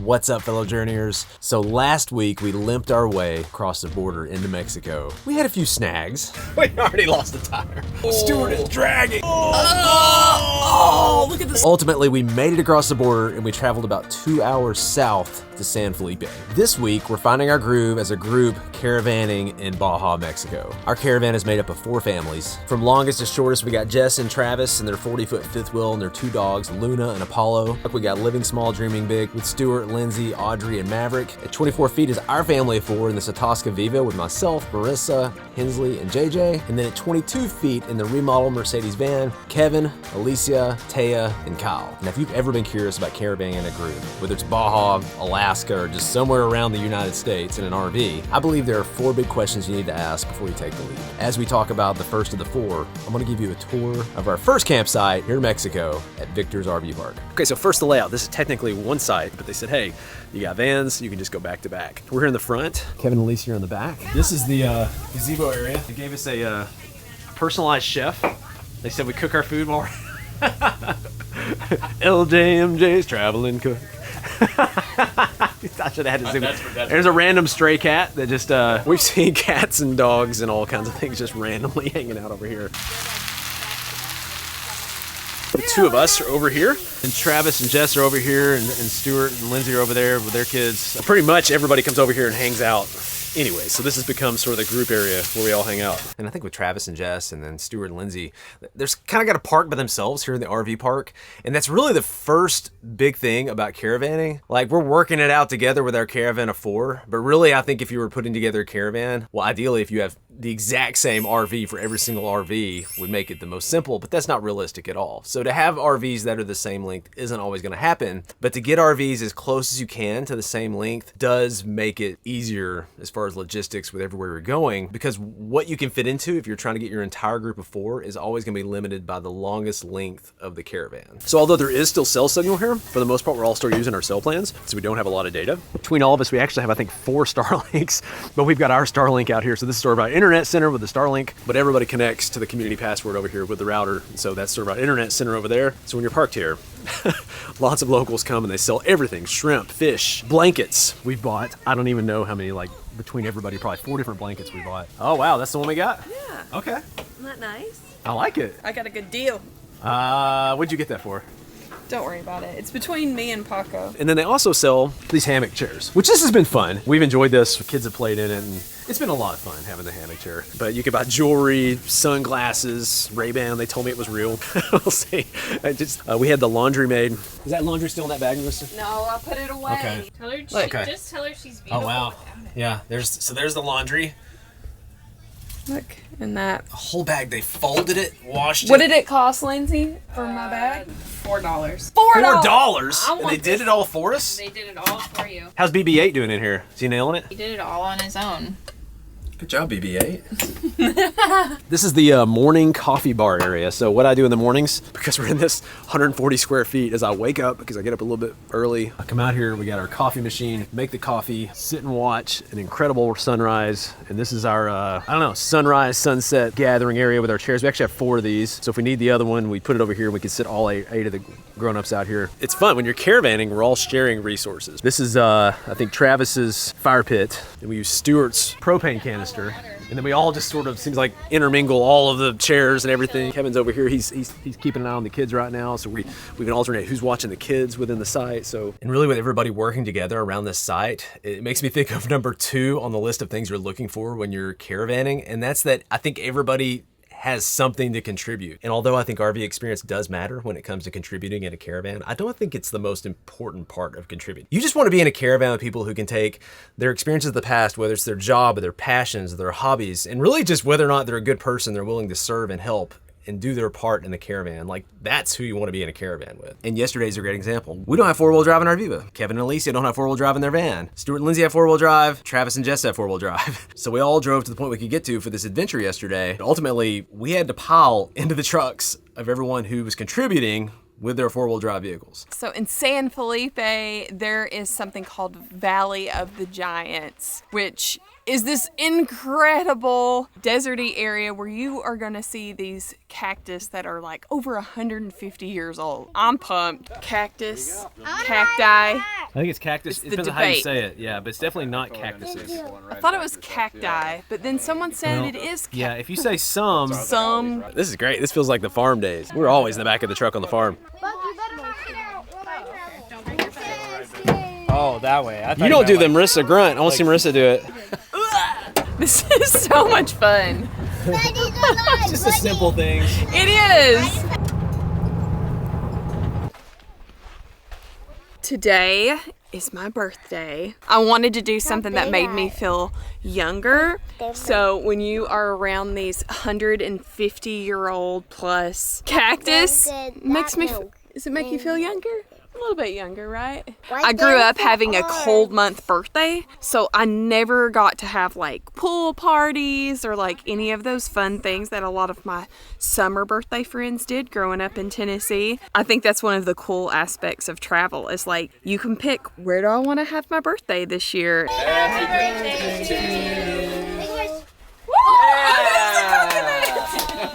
What's up, fellow journeyers? So last week we limped our way across the border into Mexico. We had a few snags. We already lost a tire. The steward is dragging. Oh, look at this. Ultimately, we made it across the border and we traveled about 2 hours south to San Felipe. This week, we're finding our groove as a group caravanning in Baja, Mexico. Our caravan is made up of 4 families. From longest to shortest, we got Jess and Travis and their 40-foot fifth wheel and their 2 dogs, Luna and Apollo. We got Living Small, Dreaming Big with Stuart, Lindsay, Audrey, and Maverick. At 24 feet is our family of 4 in the Satosca Viva with myself, Marissa, Hensley, and JJ. And then at 22 feet in the remodeled Mercedes van, Kevin, Alicia, Taya, and Kyle. And if you've ever been curious about caravanning in a group, whether it's Baja, Alaska, or just somewhere around the United States in an RV, I believe there are 4 big questions you need to ask before you take the lead. As we talk about the first of the 4, I'm gonna give you a tour of our first campsite here in Mexico at Victor's RV Park. Okay, so first the layout. This is technically one site, but they said, hey, you got vans, you can just go back to back. We're here in the front. Kevin and Lise are in the back. This is the gazebo area. They gave us a personalized chef. They said we cook our food more. LJMJ's traveling cook. I should have had to zoom. There's a random stray cat that just, we've seen cats and dogs and all kinds of things just randomly hanging out over here. The 2 of us are over here, and Travis and Jess are over here, and Stuart and Lindsay are over there with their kids. Pretty much everybody comes over here and hangs out. Anyway, so this has become sort of the group area where we all hang out. And I think with Travis and Jess and then Stuart and Lindsay, there's kind of got a park by themselves here in the RV park. And that's really the first big thing about caravanning. Like, we're working it out together with our caravan of 4. But really, I think if you were putting together a caravan, well, ideally, if you have the exact same RV for every single RV would make it the most simple, but that's not realistic at all. So to have RVs that are the same length isn't always gonna happen, but to get RVs as close as you can to the same length does make it easier as far as logistics with everywhere you're going, because what you can fit into if you're trying to get your entire group of 4 is always gonna be limited by the longest length of the caravan. So although there is still cell signal here, for the most part, we're all still using our cell plans, so we don't have a lot of data. Between all of us, we actually have, I think, 4 Starlinks, but we've got our Starlink out here. So this is sort of our internet center with the Starlink, but everybody connects to the community password over here with the router. And so that's sort of our internet center over there. So when you're parked here, lots of locals come and they sell everything: shrimp, fish, blankets. We've bought, I don't even know how many, like between everybody, probably 4 different blankets we bought. Oh wow, that's the one we got? Yeah. Okay. Isn't that nice? I like it. I got a good deal. What'd you get that for? Don't worry about it. It's between me and Paco. And then they also sell these hammock chairs, which this has been fun. We've enjoyed this. The kids have played in it, and it's been a lot of fun having the hammock chair. But you can buy jewelry, sunglasses, Ray-Ban. They told me it was real. We'll see. We had the laundry made. Is that laundry still in that bag, Marissa? No, I put it away. Okay. Tell her, just tell her she's beautiful. Oh wow. Yeah. There's the laundry. Look, and that. A whole bag. They folded it, washed it. What did it cost, Lindsay, for my bag? $4. $4? And they did it all for us? They did it all for you. How's BB-8 doing in here? Is he nailing it? He did it all on his own. Good job, BB-8. This is the morning coffee bar area. So what I do in the mornings, because we're in this 140 square feet, is I wake up, because I get up a little bit early. I come out here, we got our coffee machine, make the coffee, sit and watch an incredible sunrise. And this is our, sunrise, sunset gathering area with our chairs. We actually have 4 of these. So if we need the other one, we put it over here and we can sit all 8 of the grown-ups out here. It's fun. When you're caravanning, we're all sharing resources. This is, I think, Travis's fire pit. And we use Stuart's propane canister. And then we all just sort of, seems like, intermingle all of the chairs and everything. Kevin's over here, he's keeping an eye on the kids right now, so we can alternate who's watching the kids within the site. So, and really with everybody working together around this site, it makes me think of number 2 on the list of things you're looking for when you're caravanning, and that's that I think everybody has something to contribute. And although I think RV experience does matter when it comes to contributing in a caravan, I don't think it's the most important part of contributing. You just want to be in a caravan with people who can take their experiences of the past, whether it's their job or their passions or their hobbies, and really just whether or not they're a good person, they're willing to serve and help and do their part in the caravan. Like, that's who you want to be in a caravan with. And yesterday's a great example. We don't have 4-wheel drive in our Viva. Kevin and Alicia don't have 4-wheel drive in their van. Stuart and Lindsay have 4-wheel drive. Travis and Jess have 4-wheel drive. So we all drove to the point we could get to for this adventure yesterday. Ultimately, we had to pile into the trucks of everyone who was contributing with their 4-wheel drive vehicles. So in San Felipe, there is something called Valley of the Giants, which is this incredible deserty area where you are gonna see these cactus that are like over 150 years old. I'm pumped. Cactus, cacti. I think it's cactus. It's It the depends on how you debate. say it. Yeah, but it's definitely not cactuses. I thought it was cacti, but then someone said it is cacti. Yeah, if you say some. Some. This is great. This feels like the farm days. We're always in the back of the truck on the farm. Oh, that way. I thought You don't do the meant Marissa grunt. I want to see Marissa do it. This is so much fun. Just the simple things. It is. Today is my birthday. I wanted to do something that made me feel younger. So when you are around these 150-year-old plus cactus, makes me. Does it make you feel younger? A little bit younger, right? I grew up having a cold month birthday, so I never got to have like pool parties or like any of those fun things that a lot of my summer birthday friends did growing up in Tennessee. I think that's one of the cool aspects of travel is like you can pick, where do I want to have my birthday this year? Happy birthday to you.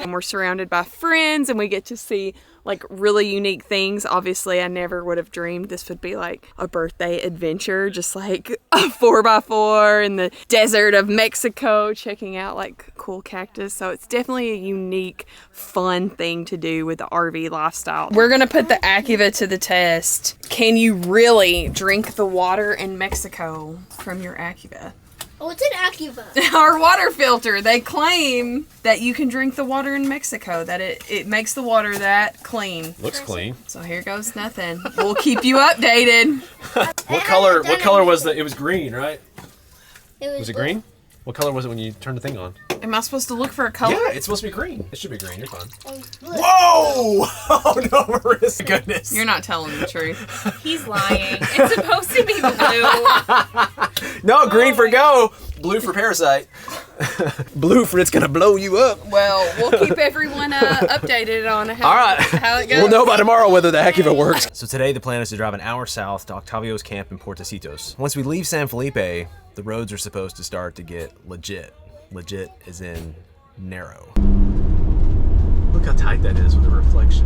And we're surrounded by friends and we get to see like really unique things. Obviously, I never would have dreamed this would be like a birthday adventure, just like a 4x4 in the desert of Mexico, checking out like cool cactus. So it's definitely a unique, fun thing to do with the RV lifestyle. We're gonna put the Activa to the test. Can you really drink the water in Mexico from your Activa? Oh, it's an Activa. Our water filter. They claim that you can drink the water in Mexico, that it makes the water that clean. Looks clean. So here goes nothing. We'll keep you updated. What color was the? It was green, right? Was it green? What color was it when you turned the thing on? Am I supposed to look for a color? Yeah, it's supposed to be green. It should be green. You're fine. Whoa! Oh no, Marissa! Goodness. You're not telling the truth. He's lying. It's supposed to be blue. No, green for go, blue for parasite. Blue for it's gonna blow you up. Well, we'll keep everyone updated on how, All right. how it goes. We'll know by tomorrow whether the Activa works. So today the plan is to drive an hour south to Octavio's camp in Puertecitos. Once we leave San Felipe, the roads are supposed to start to get legit. Legit as in narrow. Look how tight that is with the reflection.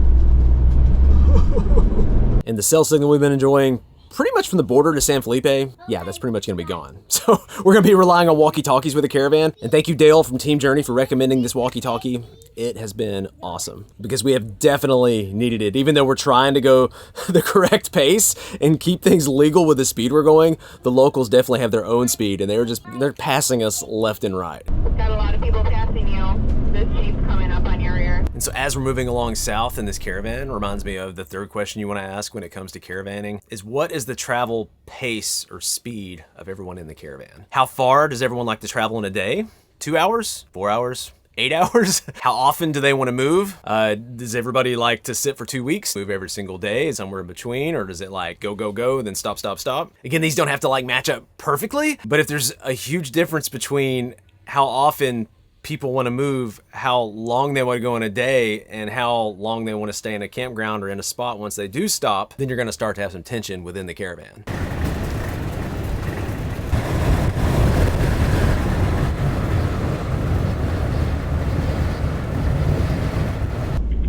And the cell signal we've been enjoying pretty much from the border to San Felipe, yeah, that's pretty much gonna be gone. So we're gonna be relying on walkie-talkies with the caravan. And thank you, Dale from Team Journey, for recommending this walkie-talkie. It has been awesome because we have definitely needed it. Even though we're trying to go the correct pace and keep things legal with the speed we're going, the locals definitely have their own speed and they're passing us left and right. Got a lot of people passing you. This Jeep's coming up on your rear. And so as we're moving along south in this caravan, reminds me of the third question you want to ask when it comes to caravanning is what is the travel pace or speed of everyone in the caravan? How far does everyone like to travel in a day? 2 hours? 4 hours? 8 hours? How often do they want to move? Does everybody like to sit for 2 weeks, move every single day, somewhere in between, or does it like go, go, go, then stop, stop, stop? Again, these don't have to like match up perfectly, but if there's a huge difference between how often people want to move, how long they want to go in a day, and how long they want to stay in a campground or in a spot once they do stop, then you're going to start to have some tension within the caravan.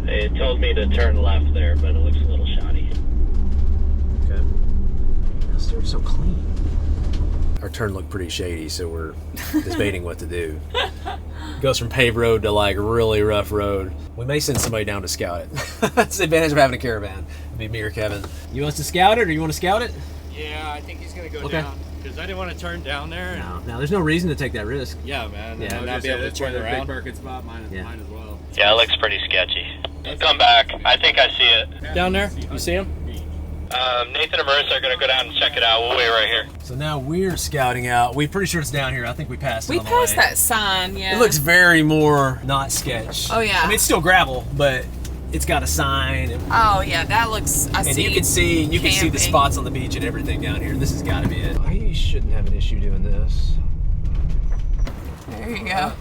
It told me to turn left there, but it looks a little shoddy. Okay. They're so clean. Our turn looked pretty shady, so we're debating what to do. Goes from paved road to like really rough road. We may send somebody down to scout it. That's the advantage of having a caravan. It'd be me or Kevin. You want us to scout it, or you want to scout it? Yeah, I think he's gonna go Okay. down because I didn't want to turn down there. And, No, there's no reason to take that risk. yeah, man. Yeah, and not be able to turn around. Market spot, mine as well. Yeah, it looks pretty sketchy. Come back. I think I see it. Down there, you see him? Nathan and Marissa are going to go down and check it out. We'll wait right here. So now we're scouting out. We're pretty sure it's down here. I think we passed it We on the passed way. that sign, yeah. It looks very more not sketch. Oh, yeah. I mean, it's still gravel, but it's got a sign. Oh yeah, that looks. I And see. you can see the camping. spots on the beach and everything down here. This has got to be it. I shouldn't have an issue doing this. There you go.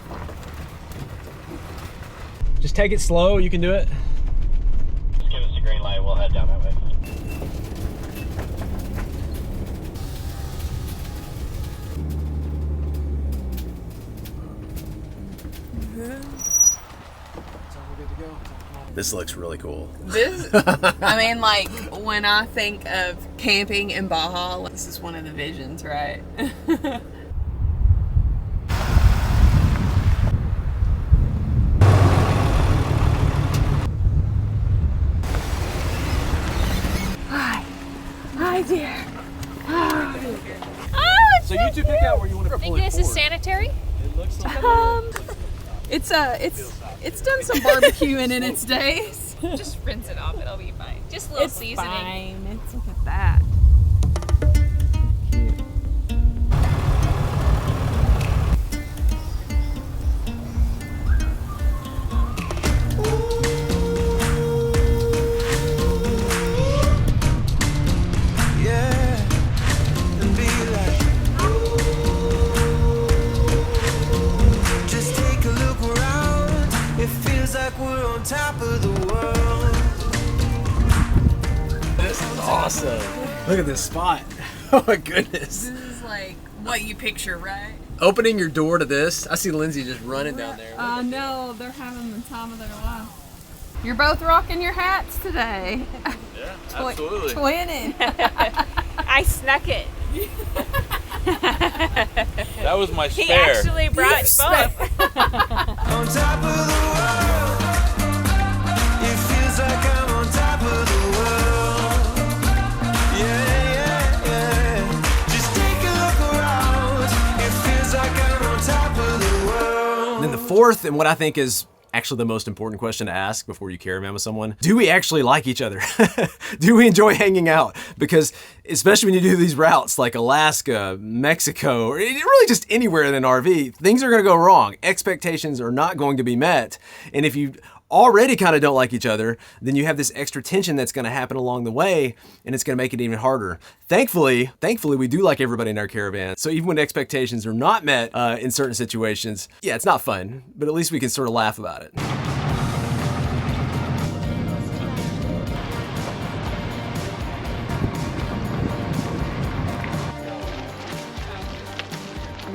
Just take it slow. You can do it. Just give us the green light. We'll head down that way. This looks really cool. This, I mean, like, when I think of camping in Baja, this is one of the visions, right? Hi, dear. So you two pick out where you want to Think this is sanitary? It looks like It's done some barbecuing in its days. Just rinse it off. It'll be fine. Just a little It's seasoning. fine. Look at that. Top of the world. This is awesome. Look at this spot. Oh my goodness. This is like what you picture, right? Opening your door to this, I see Lindsay just running down there. No, they're having the time of their life. You're both rocking your hats today. Yeah, absolutely. Twinning. I snuck it. That was my He spare. actually brought both. On top of the world. It feels like I'm on top of the world. Yeah, yeah, yeah. Just take a look around. It feels like I'm on top of the world. And then the fourth, and what I think is actually the most important question to ask before you caravan with someone, do we actually like each other? Do we enjoy hanging out? Because especially when you do these routes like Alaska, Mexico, or really just anywhere in an RV, things are gonna go wrong. Expectations are not going to be met. And if you already kind of don't like each other, then you have this extra tension that's going to happen along the way, and it's going to make it even harder. Thankfully, we do like everybody in our caravan. So even when expectations are not met in certain situations, yeah, it's not fun, but at least we can sort of laugh about it.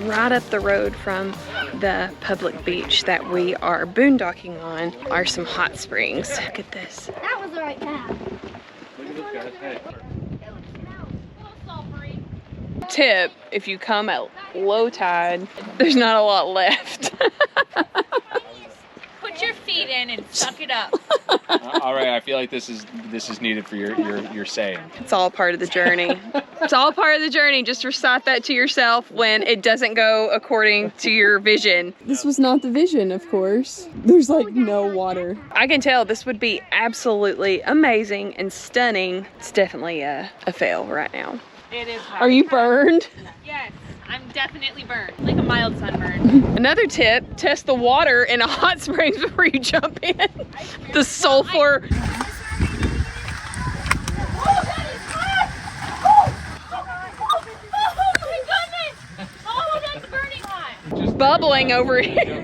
Right up the road from the public beach that we are boondocking on are some hot springs. Look at this. That was the right path. Look at this, guys. Hey. Tip, if you come at low tide, there's not a lot left. Put your feet in and suck it up. All right, I feel like this is needed for your saying. It's all part of the journey. It's all part of the journey. Just recite that to yourself when it doesn't go according to your vision. This was not the vision, of course. There's like no water. I can tell this would be absolutely amazing and stunning. It's definitely a fail right now. It is hot. Are you burned? Yes, I'm definitely burned. Like a mild sunburn. Another tip, test the water in a hot springs before you jump in. The sulfur. Bubbling over here.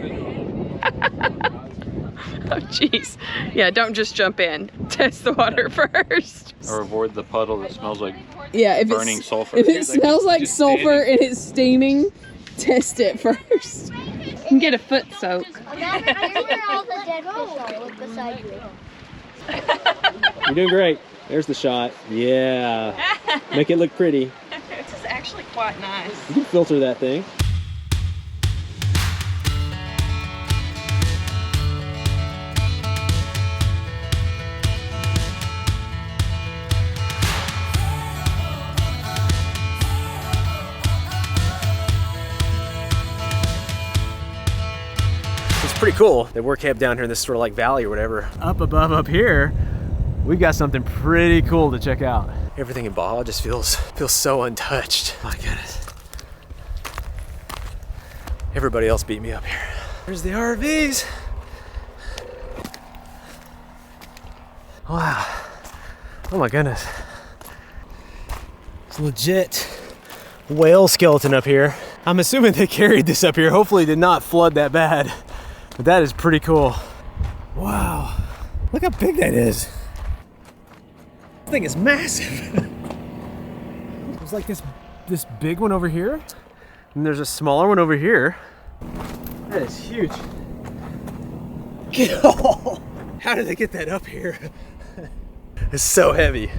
Oh jeez. Yeah, don't just jump in. Test the water first. Or avoid the puddle that smells like Yeah, burning sulfur. If it Dude, smells like just sulfur standing. and it's steaming, test it first. You can get a foot soak. Here's where all the dead fish are. Look beside you. You're doing great. There's the shot. Yeah. Make it look pretty. This is actually quite nice. You can filter that thing. Pretty cool that we're camped down here in this sort of like valley or whatever. Up above up here, we've got something pretty cool to check out. Everything in Baja just feels so untouched. My goodness. Everybody else beat me up here. There's the RVs. Wow. Oh my goodness. It's legit whale skeleton up here. I'm assuming they carried this up here. Hopefully it did not flood that bad. But that is pretty cool. Wow. Look how big that is. This thing is massive. There's like this big one over here. And there's a smaller one over here. That is huge. How did they get that up here? It's so heavy.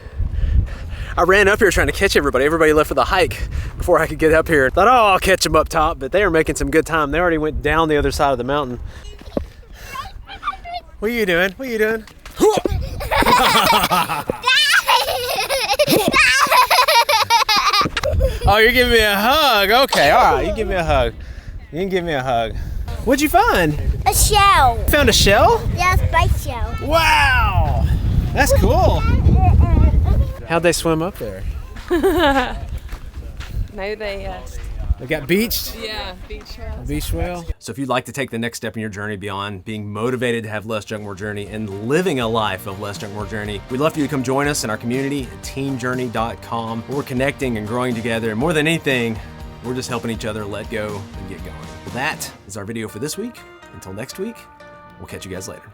I ran up here trying to catch everybody. Everybody left for the hike before I could get up here. Thought, oh, I'll catch them up top, but they were making some good time. They already went down the other side of the mountain. What are you doing? What are you doing? Oh, you're giving me a hug. Okay, all right, you give me a hug. You can give me a hug. What'd you find? A shell. Found a shell? Yeah, a spice shell. Wow, that's cool. How'd they swim up there? Maybe they got beached? yeah, beach whales. Beach whale. So if you'd like to take the next step in your journey beyond being motivated to have less junk, more journey and living a life of less junk, more journey, we'd love for you to come join us in our community at teamjourney.com. We're connecting and growing together. And more than anything, we're just helping each other let go and get going. Well, that is our video for this week. Until next week, we'll catch you guys later.